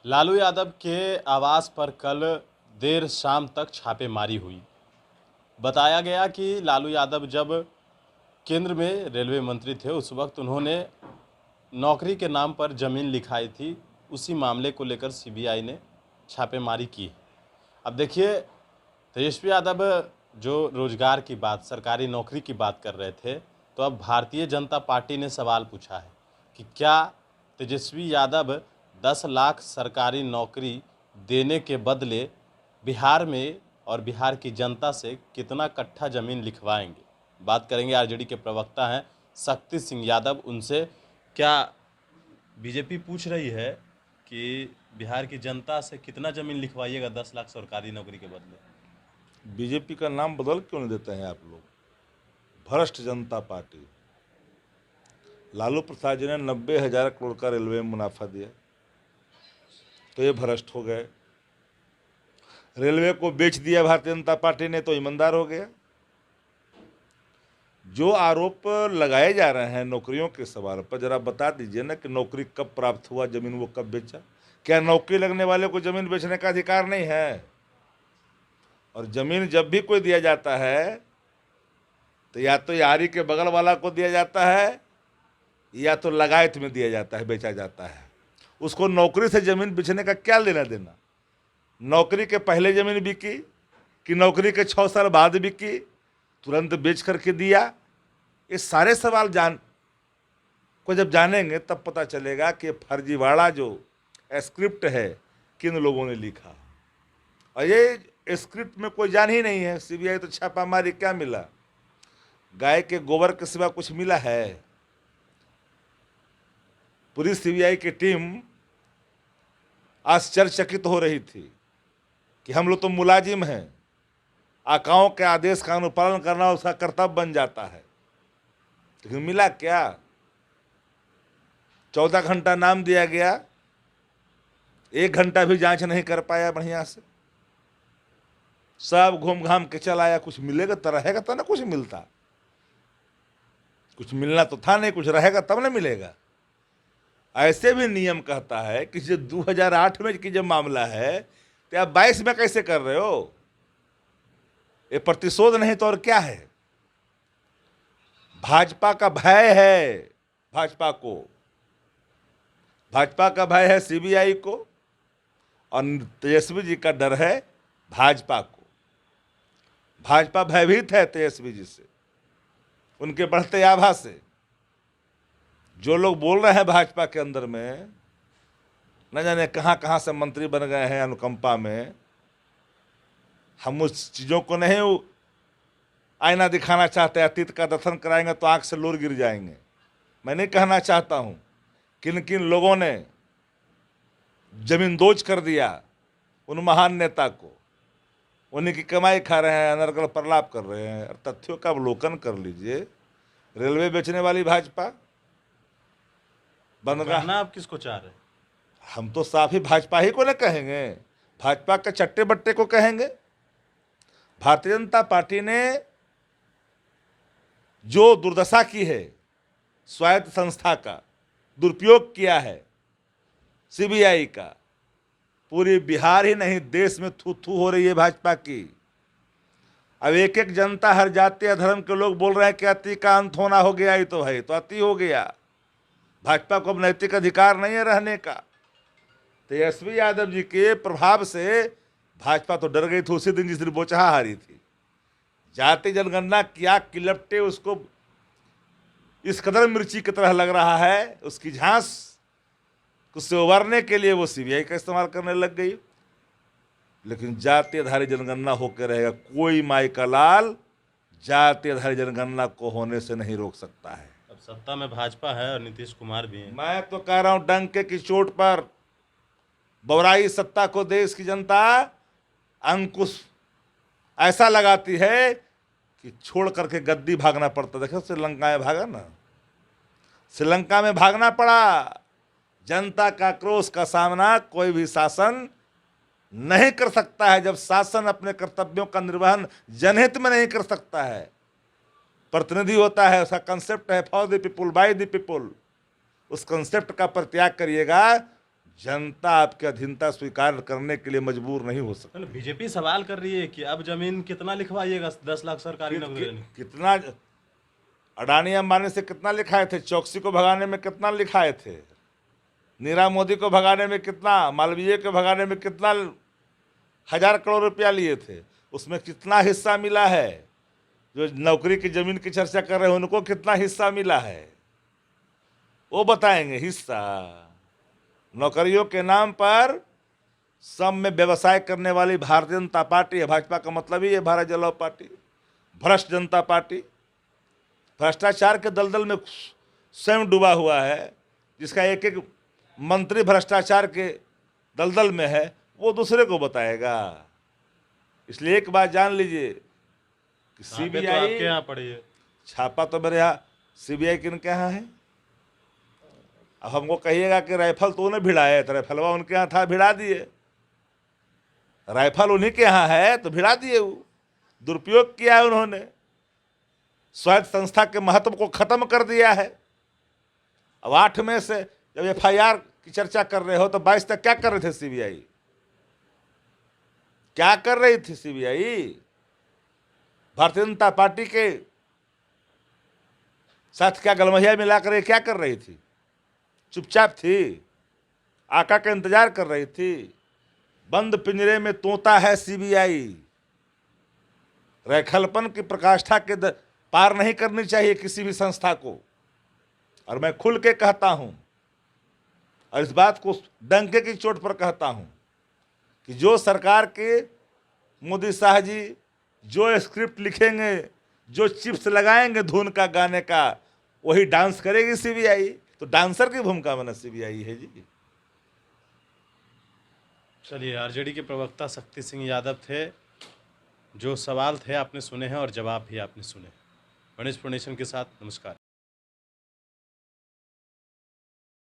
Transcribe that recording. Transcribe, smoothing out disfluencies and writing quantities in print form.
लालू यादव के आवास पर कल देर शाम तक छापेमारी हुई। बताया गया कि लालू यादव जब केंद्र में रेलवे मंत्री थे उस वक्त उन्होंने नौकरी के नाम पर ज़मीन लिखाई थी। उसी मामले को लेकर सीबीआई ने छापेमारी की। अब देखिए, तेजस्वी यादव जो रोजगार की बात, सरकारी नौकरी की बात कर रहे थे, तो अब भारतीय जनता पार्टी ने सवाल पूछा है कि क्या तेजस्वी यादव 10 लाख सरकारी नौकरी देने के बदले बिहार में और बिहार की जनता से कितना कट्ठा ज़मीन लिखवाएंगे। बात करेंगे, आरजेडी के प्रवक्ता हैं शक्ति सिंह यादव, उनसे। क्या बीजेपी पूछ रही है कि बिहार की जनता से कितना ज़मीन लिखवाइएगा 10 लाख सरकारी नौकरी के बदले? बीजेपी का नाम बदल क्यों नहीं देते हैं आप लोग? भ्रष्ट जनता पार्टी। लालू प्रसाद जी ने 90,000 करोड़ का रेलवे में मुनाफा दिया, तो ये भ्रष्ट हो गए। रेलवे को बेच दिया भारतीय जनता पार्टी ने, तो ईमानदार हो गया। जो आरोप लगाए जा रहे हैं नौकरियों के सवाल पर, जरा बता दीजिए ना कि नौकरी कब प्राप्त हुआ, जमीन वो कब बेचा? क्या नौकरी लगने वाले को जमीन बेचने का अधिकार नहीं है? और जमीन जब भी कोई दिया जाता है तो या तो यारी के बगल वाला को दिया जाता है या तो लगायत में दिया जाता है, बेचा जाता है। उसको नौकरी से जमीन बेचने का क्या लेना देना? नौकरी के पहले जमीन बिकी कि नौकरी के 6 साल बाद बिकी, तुरंत बेच करके दिया? ये सारे सवाल जब जानेंगे तब पता चलेगा कि फर्जीवाड़ा जो स्क्रिप्ट है किन लोगों ने लिखा। और ये स्क्रिप्ट में कोई जान ही नहीं है। सीबीआई तो छापामारी, क्या मिला? गाय के गोबर के सिवा कुछ मिला है? पूरी सीबीआई की टीम आश्चर्यचकित हो रही थी कि हम लोग तो मुलाजिम हैं, आकाओं के आदेश का अनुपालन करना उसका कर्तव्य बन जाता है, लेकिन मिला क्या? 14 घंटा नाम दिया गया, 1 घंटा भी जांच नहीं कर पाया बढ़िया से, सब घूम घाम के चल आया। कुछ मिलेगा तो रहेगा तो ना कुछ मिलता, कुछ मिलना तो था नहीं, कुछ रहेगा तब ना मिलेगा। ऐसे भी नियम कहता है कि जो 2008 में की जब मामला है तो आप 22 में कैसे कर रहे हो? ये प्रतिशोध नहीं तो और क्या है? भाजपा का भय है, भाजपा का भय है सीबीआई को, और तेजस्वी जी का डर है भाजपा को। भाजपा भयभीत है तेजस्वी जी से, उनके बढ़ते आभा से। जो लोग बोल रहे हैं भाजपा के अंदर में, न जाने कहाँ कहाँ से मंत्री बन गए हैं अनुकंपा में। हम उस चीज़ों को नहीं आईना दिखाना चाहते, अतीत का दर्शन कराएंगे तो आंख से लोर गिर जाएंगे। मैं नहीं कहना चाहता हूँ किन किन लोगों ने जमीन दोज कर दिया उन महान नेता को, उन्हीं की कमाई खा रहे हैं, अनर्गल प्रलाप कर रहे हैं। और तथ्यों का अवलोकन कर लीजिए। रेलवे बेचने वाली भाजपा बन रहा। आप किसको चाह रहे हैं? हम तो साफ ही भाजपा ही को न कहेंगे, भाजपा के चट्टे बट्टे को कहेंगे। भारतीय जनता पार्टी ने जो दुर्दशा की है, स्वायत्त संस्था का दुरुपयोग किया है, सीबीआई का, पूरी बिहार ही नहीं देश में थू थू हो रही है भाजपा की। अब एक एक जनता, हर जाति या धर्म के लोग बोल रहे हैं कि अति का अंत होना हो गया। ही तो भाई, तो अति हो गया। भाजपा को अब नैतिक अधिकार नहीं है रहने का। तेजस्वी यादव जी के प्रभाव से भाजपा तो डर गई थी उसी दिन जिस दिन बोचहा हारी थी। जाति जनगणना क्या किलपटे उसको इस कदर मिर्ची की तरह लग रहा है, उसकी झांस उससे उबारने के लिए वो सीबीआई का इस्तेमाल करने लग गई। लेकिन जाति आधारित जनगणना होकर रहेगा। कोई माई का लाल जाति आधारित जनगणना को होने से नहीं रोक सकता है। अब सत्ता में भाजपा है और नीतीश कुमार भी हैं। मैं तो कह रहा हूं, डंके की चोट पर बौराई सत्ता को देश की जनता अंकुश ऐसा लगाती है कि छोड़ करके गद्दी भागना पड़ता। देखो श्रीलंका में भागा ना, श्रीलंका में भागना पड़ा। जनता का क्रोध का सामना कोई भी शासन नहीं कर सकता है जब शासन अपने कर्तव्यों का निर्वहन जनहित में नहीं कर सकता है। प्रतिनिधि होता है, उसका कंसेप्ट है for the people by the people. उस कंसेप्ट का परित्याग करिएगा, जनता आपकी अधीनता स्वीकार करने के लिए मजबूर नहीं हो सकती। तो बीजेपी सवाल कर रही है कि अब जमीन कितना लिखवाइएगा, 10 लाख सरकारी नौकरी। कितना अडानी अंबानी से कितना लिखाए थे, चौकसी को भगाने में कितना लिखाए थे, नीरव मोदी को भगाने में कितना, मालवीय को भगाने में कितना 1000 करोड़ रुपया लिए थे, उसमें कितना हिस्सा मिला है। जो नौकरी की जमीन की चर्चा कर रहे हैं उनको कितना हिस्सा मिला है वो बताएंगे। हिस्सा नौकरियों के नाम पर सब में व्यवसाय करने वाली भारतीय जनता पार्टी है। भाजपा का मतलब ही है भारतीय जनता पार्टी, भ्रष्ट जनता पार्टी, भ्रष्टाचार के दलदल में स्वयं डूबा हुआ है। जिसका एक एक मंत्री भ्रष्टाचार के दलदल में है वो दूसरे को बताएगा। इसलिए एक बात जान लीजिए कि सीबीआई आपके यहाँ पड़ी है, छापा तो मेरे यहाँ सीबीआई किनके यहाँ है। अब हमको कहिएगा कि राइफल तो उन्हें भिड़ाए, तो राइफलवा उनके यहाँ था, भिड़ा दिए। राइफल उन्हीं के यहाँ है तो भिड़ा दिए। वो दुरुपयोग किया है उन्होंने, स्वायत्त संस्था के महत्व को खत्म कर दिया है। अब 8 में से जब एफआईआर की चर्चा कर रहे हो तो 22 तक क्या कर रहे थे सीबीआई, क्या कर रही थी सीबीआई? भारतीय जनता पार्टी के साथ क्या गलमहिया मिलाकर ये क्या कर रही थी? चुपचाप थी, आका का इंतजार कर रही थी। बंद पिंजरे में तोता है सीबीआई। रैखलपन की प्रकाष्ठा के पार नहीं करनी चाहिए किसी भी संस्था को। और मैं खुल के कहता हूं और इस बात को डंके की चोट पर कहता हूं कि जो सरकार के मोदी शाह जी जो स्क्रिप्ट लिखेंगे, जो चिप्स लगाएंगे धुन का गाने का, वही डांस करेगी सीबीआई। तो डांसर की भूमिका में सीबीआई है जी। चलिए, आरजेडी के प्रवक्ता शक्ति सिंह यादव थे। जो सवाल थे आपने सुने हैं और जवाब भी आपने सुने। गणेश फाउंडेशन के साथ नमस्कार।